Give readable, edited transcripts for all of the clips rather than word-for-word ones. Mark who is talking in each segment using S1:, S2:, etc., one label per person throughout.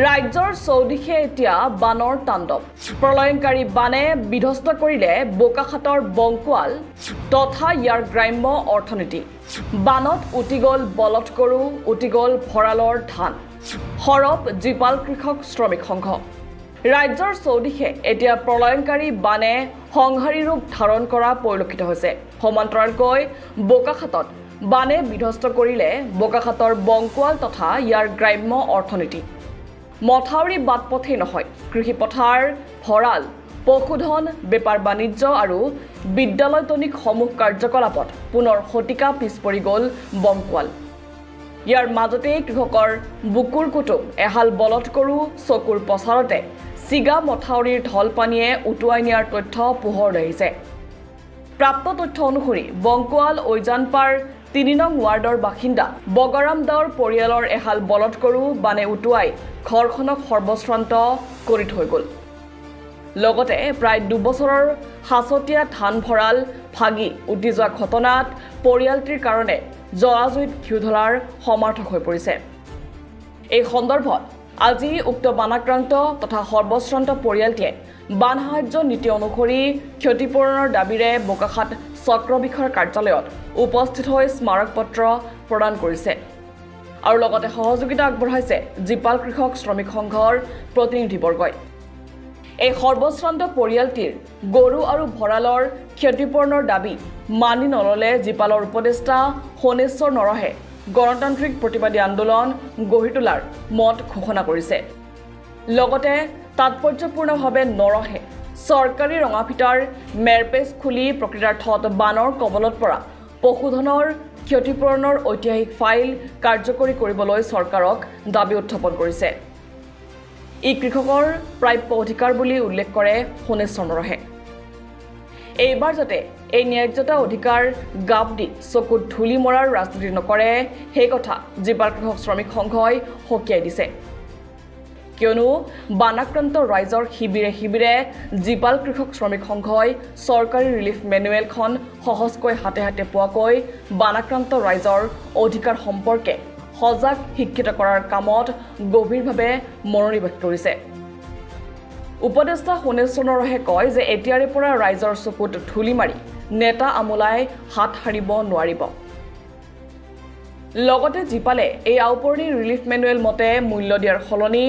S1: ৰাজ্যৰ চৌদিশে এতিয়া বানৰ তাণ্ডৱ প্ৰলয়ংকাৰী বানে বিধ্বস্ত কৰিলে বোকাখাতৰ বংকুৱাল তথা ইয়াৰ গ্ৰাম্য অৰ্থনীতি বানত উটি গ'ল বলৎ গৰু উটি গ'ল ভঁৰালৰ ধান সৰব জীপাল কৃষক শ্ৰমিক সংঘ ৰাজ্যৰ চৌদিশে এতিয়া প্ৰলয়ংকাৰী বানে সংহাৰী ৰূপ ধাৰণ কৰা পৰিলক্ষিত হৈছে সমান্তৰালকৈ বোকাখাতত বানে বিধ্বস্ত কৰিলে বোকাখাতৰ বংকুৱাল তথা ইয়াৰ গ্ৰাম্য অৰ্থনীতি মথাউৰি বাটপথেই নহয় কৃষি পথাৰ ভঁৰাল পশুধন বেপাৰ বাণিজ্য আৰু বিদ্যালয়তনিক সমূহ কাৰ্যকলাপত পুনৰ শতিকা পিছ পৰি গ'ল বংকুৱাল ইয়াৰ মাজতেই কৃষকৰ বুকুৰ কুটুম এহাল বলৎ গৰু চকুৰ পচাৰতে চিগা মথাউৰিৰ ঢল পানীয়ে উটুৱাই নিয়াৰ তথ্য পোহৰলৈ আহিছে প্ৰাপ্ত তথ্য অনুসৰি বংকুৱাল ঐজানপাৰ ৩ নং ৱাৰ্ডৰ বাসিন্দা বগাৰাম দাওৰ পৰিয়ালৰ এহাল বলৎ গৰু বানে উটুৱাই ঘৰখনক সৰ্বশ্ৰান্ত কৰি থৈ গ'ল লগতে প্ৰায় ২ বছৰৰ হাছতীয়া ধান ভঁৰাল ভাগি উটি যোৱা ঘটনাত পৰিয়ালটিৰ কাৰণে জৰাজুইত ঘিউ ঢলাৰ সমৰ্থক হৈ পৰিছে এই সন্দৰ্ভত আজি উক্ত বানাক্ৰান্ত তথা সৰ্বশ্ৰান্ত পৰিয়ালটিয়ে বান সাহায্য নীতি অনুসৰি ক্ষতিপূৰণৰ দাবীৰে বোকাখাত চক্ৰ বিষয়াৰ কাৰ্যালয়ত উপস্থিত হৈ স্মাৰক পত্ৰ প্ৰদান কৰিছে আৰু লগতে সহযোগিতা আগবঢ়াইছে জীপাল কৃষক শ্ৰমিক সংঘৰ প্ৰতিনিধিবৰ্গই এই সৰ্বশ্ৰান্ত পৰিয়ালটিৰ গৰু আৰু ভঁৰালৰ ক্ষতিপূৰণৰ দাবী মানি নললে জীপালৰ উপদেষ্টা সোণেশ্বৰ নৰহে গণতান্ত্ৰিক প্ৰতিবাদী আন্দোলন গঢ়ি তোলাৰ মত ঘোষণা কৰিছে লগতে তাৎপৰ্যপূৰ্ণভাৱে নৰহে চৰকাৰী ৰঙাফিটাৰ মেৰপেজ খুলি প্ৰকৃতাৰ্থত বানৰ কবলত পৰা পশুধনৰ ক্ষতিপূৰণৰ ঐতিহাসিক ফাইল কাৰ্যকৰী কৰিবলৈ চৰকাৰক দাবী উত্থাপন কৰিছে ই কৃষকৰ প্ৰাপ্য অধিকাৰ বুলি উল্লেখ কৰে সোণেশ্বৰ নৰহে এইবাৰ যাতে এই ন্যায্যতা অধিকাৰ গাপ দি চকুত ধূলি মৰাৰ ৰাজনীতি নকৰে সেই কথা জীপাল কৃষক শ্ৰমিক সংঘই সকীয়াই দিছে কিয়নো বানাক্ৰান্ত ৰাইজৰ শিবিৰে শিবিৰে জীপাল কৃষক শ্ৰমিক সংঘই চৰকাৰী ৰিলিফ মেনুৱেলখন সহজকৈ হাতে হাতে পোৱাকৈ বানাক্ৰান্ত ৰাইজৰ অধিকাৰ সম্পৰ্কে সজাগ শিক্ষিত কৰাৰ কামত গভীৰভাৱে মনোনিৱেশ কৰিছে উপদেষ্টা সোণেশ্বৰ নৰহে কয় যে এতিয়াৰে পৰা ৰাইজৰ চকুত ধূলি মাৰি নেতা আমোলাই হাত সাৰিব নোৱাৰিব লগতে জীপালে এই আউপৰণি ৰিলিফ মেনুৱেল মতে মূল্য দিয়াৰ সলনি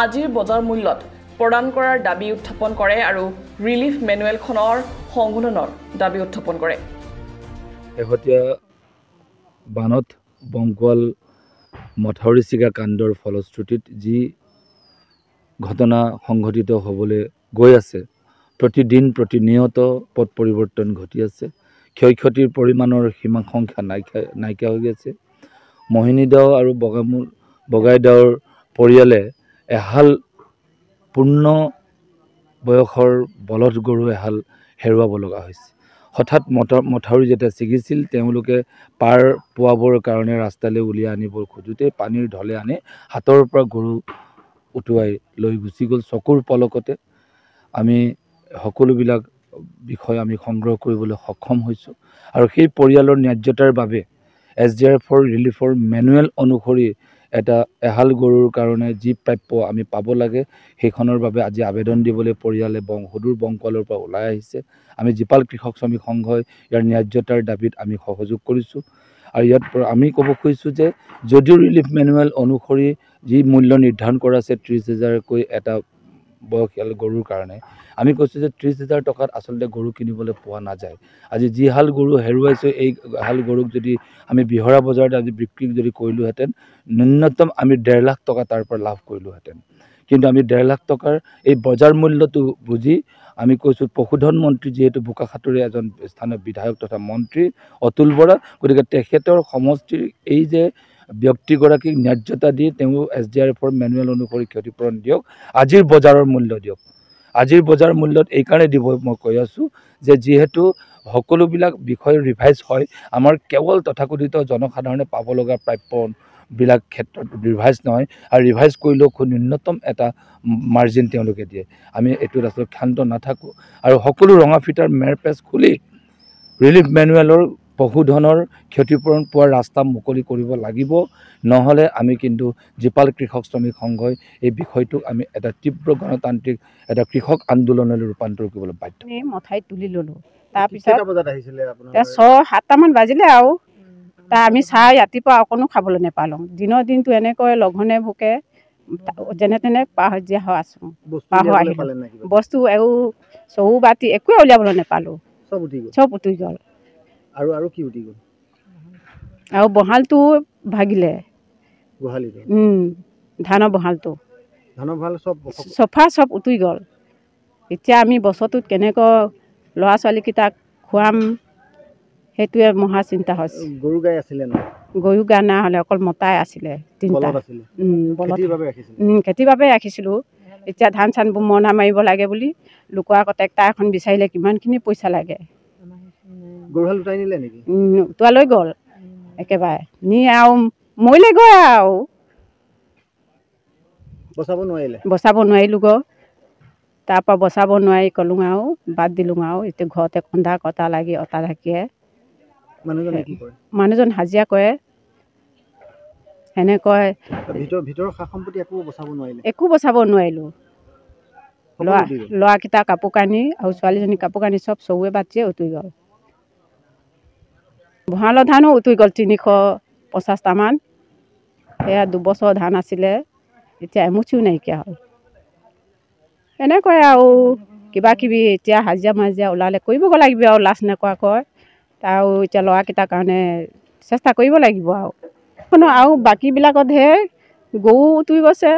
S1: আজিৰ বজাৰ মূল্যত প্ৰদান কৰাৰ দাবী উত্থাপন কৰে আৰু ৰিলিফ মেনুৱেলখনৰ সংশোধনৰ দাবী উত্থাপন কৰে
S2: শেহতীয়া বানত বংকুৱাল মথাউৰি চিগা কাণ্ডৰ ফলশ্ৰুতিত যি ঘটনা সংঘটিত হ'বলৈ গৈ আছে প্ৰতিদিন প্ৰতিনিয়ত পথ পৰিৱৰ্তন ঘটি আছে ক্ষয় ক্ষতিৰ পৰিমাণৰ সীমা সংখ্যা নাইকিয়া হৈ গৈছে মোহিনী দাও আৰু বগাই দাওৰ পৰিয়ালে এহাল পূৰ্ণ বয়সৰ বলৎ গৰু এহাল হেৰুৱাব লগা হৈছে হঠাৎ মথাউৰি যেতিয়া ছিগিছিল তেওঁলোকে পাৰ পোৱাবৰ কাৰণে ৰাস্তালৈ উলিয়াই আনিব খোজোতে পানীৰ ঢলে আনি হাতৰ পৰা গৰু উটুৱাই লৈ গুচি গ'ল চকুৰ পলকতে আমি সকলোবিলাক বিষয় আমি সংগ্ৰহ কৰিবলৈ সক্ষম হৈছোঁ আৰু সেই পৰিয়ালৰ ন্যায্যতাৰ বাবে SDRFৰ ৰিলিফৰ মেনুৱেল অনুসৰি এটা এহাল গৰুৰ কাৰণে যি প্ৰাপ্য আমি পাব লাগে সেইখনৰ বাবে আজি আবেদন দিবলৈ পৰিয়ালে সুদূৰ বংকুৱালৰ পৰা ওলাই আহিছে আমি জীপাল কৃষক শ্ৰমিক সংঘই ইয়াৰ ন্যায্যতাৰ দাবীত আমি সহযোগ কৰিছোঁ আৰু ইয়াত আমি ক'ব খুজিছোঁ যে যদিও ৰিলিফ মেনুৱেল অনুসৰি যি মূল্য নিৰ্ধাৰণ কৰা আছে ৩০,০০০কৈ এটা বয়সীয়াল গৰুৰ কাৰণে আমি কৈছোঁ যে ৩০,০০০ টকাত আচলতে গৰু কিনিবলৈ পোৱা নাযায় আজি যিহাল গৰু হেৰুৱাইছোঁ এই হাল গৰুক যদি আমি বিহৰা বজাৰত আজি বিক্ৰী যদি কৰিলোহেঁতেন ন্যূনতম আমি ১.৫ লাখ টকা তাৰ পৰা লাভ কৰিলোহেঁতেন কিন্তু আমি ১.৫ লাখ টকাৰ এই বজাৰ মূল্যটো বুজি আমি কৈছোঁ পশুধন মন্ত্ৰী যিহেতু বোকাখাতৰে এজন স্থানীয় বিধায়ক তথা মন্ত্ৰী অতুল বৰা গতিকে তেখেতৰ সমষ্টিৰ এই যে ব্যক্তিগৰাকীক ন্যায্যতা দি তেওঁ SDRFৰ মেনুৱেল অনুসৰি ক্ষতিপূৰণ দিয়ক আজিৰ বজাৰৰ মূল্য দিয়ক আজিৰ বজাৰ মূল্যত এইকাৰণে দিব মই কৈ আছোঁ যে যিহেতু সকলোবিলাক বিষয় ৰিভাইজ হয় আমাৰ কেৱল তথাকথিত জনসাধাৰণে পাব লগা প্ৰাপ্যবিলাক ক্ষেত্ৰত ৰিভাইজ নহয় আৰু ৰিভাইজ কৰিলেও খুব ন্যূনতম এটা মাৰ্জিন তেওঁলোকে দিয়ে আমি এইটোত আচলতে ক্ষান্ত নাথাকোঁ আৰু সকলো ৰঙা ফিটাৰ মেৰপেজ খুলি ৰিলিফ মেনুৱেলৰ পশুধনৰ ক্ষতিপূৰণ পোৱাৰ ৰাস্তা মুকলি কৰিব লাগিব নহ'লে আমি কিন্তু জীপাল কৃষক শ্ৰমিক সংঘই এই বিষয়টোক আমি এটা তীব্ৰ গণতান্ত্ৰিক এটা কৃষক আন্দোলনলৈ ৰূপান্তৰ কৰিবলৈ বাধ্য
S3: মথাই তুলি ল'লোঁ তাৰপিছত 6-7টামান বাজিলে আৰু আমি চাহ ৰাতিপুৱা অকণো খাবলৈ নাপালোঁ দিনৰ দিনটো এনেকৈ লঘনে ভোকে যেনে তেনে পাহৰীয়া হৈ আছোঁ বস্তু আৰু চৌ বাতি একোৱে উলিয়াবলৈ নাপালোঁ চব উটি গ'ল আৰু বহালটো ভাগিলে ধানৰ বহালটো চফা চব উটি গ'ল এতিয়া আমি বছৰটোত কেনেকৈ ল'ৰা ছোৱালীকেইটাক খুৱাম সেইটোৱে মহা চিন্তা হৈছে গৰু গাই নহ'লে অকল মতাই আছিলে খেতিৰ বাবে ৰাখিছিলোঁ এতিয়া ধান চানবোৰ মৰণা মাৰিব লাগে বুলি লোকৰ আকৌ ট্ৰেক্টাৰ এখন বিচাৰিলে কিমানখিনি পইচা লাগে উটোৱালৈ গ'ল একেবাৰে নি আৰু মৰিলেগৈ আৰু বচাব নোৱাৰিলোঁগৈ তাৰপৰা বচাব নোৱাৰি ক'লোঁ আৰু বাদ দিলোঁ আৰু এতিয়া ঘৰতে কন্দা কটা লাগি অটা ঢাকিয়ে মানুহজন হাজিৰা কৰে সেনেকৈ একো বচাব নোৱাৰিলোঁ ল'ৰাকেইটা কাপোৰ কানি আৰু ছোৱালীজনী কাপোৰ কানি চব চৌৱে বাতিয়ে উটি গ'ল ভঁৰালৰ ধানো উটি গ'ল 350টামান সেয়া 2 বছৰ ধান আছিলে এতিয়া এমুঠিও নাইকিয়া হ'ল এনেকৈ আৰু কিবা কিবি এতিয়া হাজিৰা মাজিৰা ওলালে কৰিবগৈ লাগিব আৰু লাজ নকৰাকৈ আৰু এতিয়া ল'ৰাকেইটাৰ কাৰণে চেষ্টা কৰিব লাগিব আৰু বাকীবিলাকতহে গৰু উটি গৈছে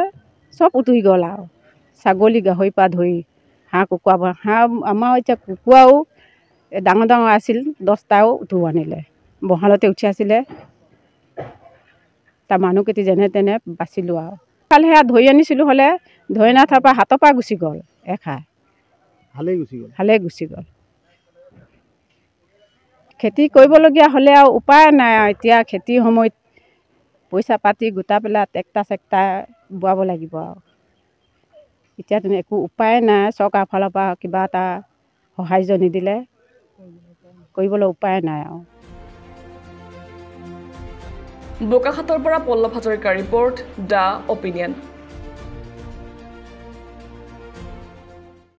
S3: চব উটি গ'ল আৰু ছাগলী গাহৰিৰ পৰা ধৰি হাঁহ কুকুৰা হাঁহ আমাৰ এতিয়া কুকুৰাও ডাঙৰ ডাঙৰ আছিল 10টাও উঠোৱা আনিলে বহালতে উঠি আছিলে তাৰ মানুহকেইটি যেনে তেনে বাচিলোঁ আৰু কালি সেয়া ধৰি আনিছিলোঁ হ'লে ধৰি অনা তাৰ পৰা হাতৰ পৰা গুচি গ'ল এখাই ভালেই গুচি গ'ল খেতি কৰিবলগীয়া হ'লে আৰু উপায় নাই আৰু এতিয়া খেতিৰ সময়ত পইচা পাতি গোটা পেলাই ট্ৰেক্টাৰ চেক্টাৰ বোৱাব লাগিব আৰু এতিয়া তেনে একো উপায় নাই চৰকাৰৰ ফালৰ পৰা কিবা এটা সাহাৰ্য নিদিলে কৰিবলৈ উপায় নাই আৰু
S1: বোকাখাতৰ পৰা পল্লৱ হাজৰিকাৰ ৰিপৰ্ট দ্য অপিনিয়ন।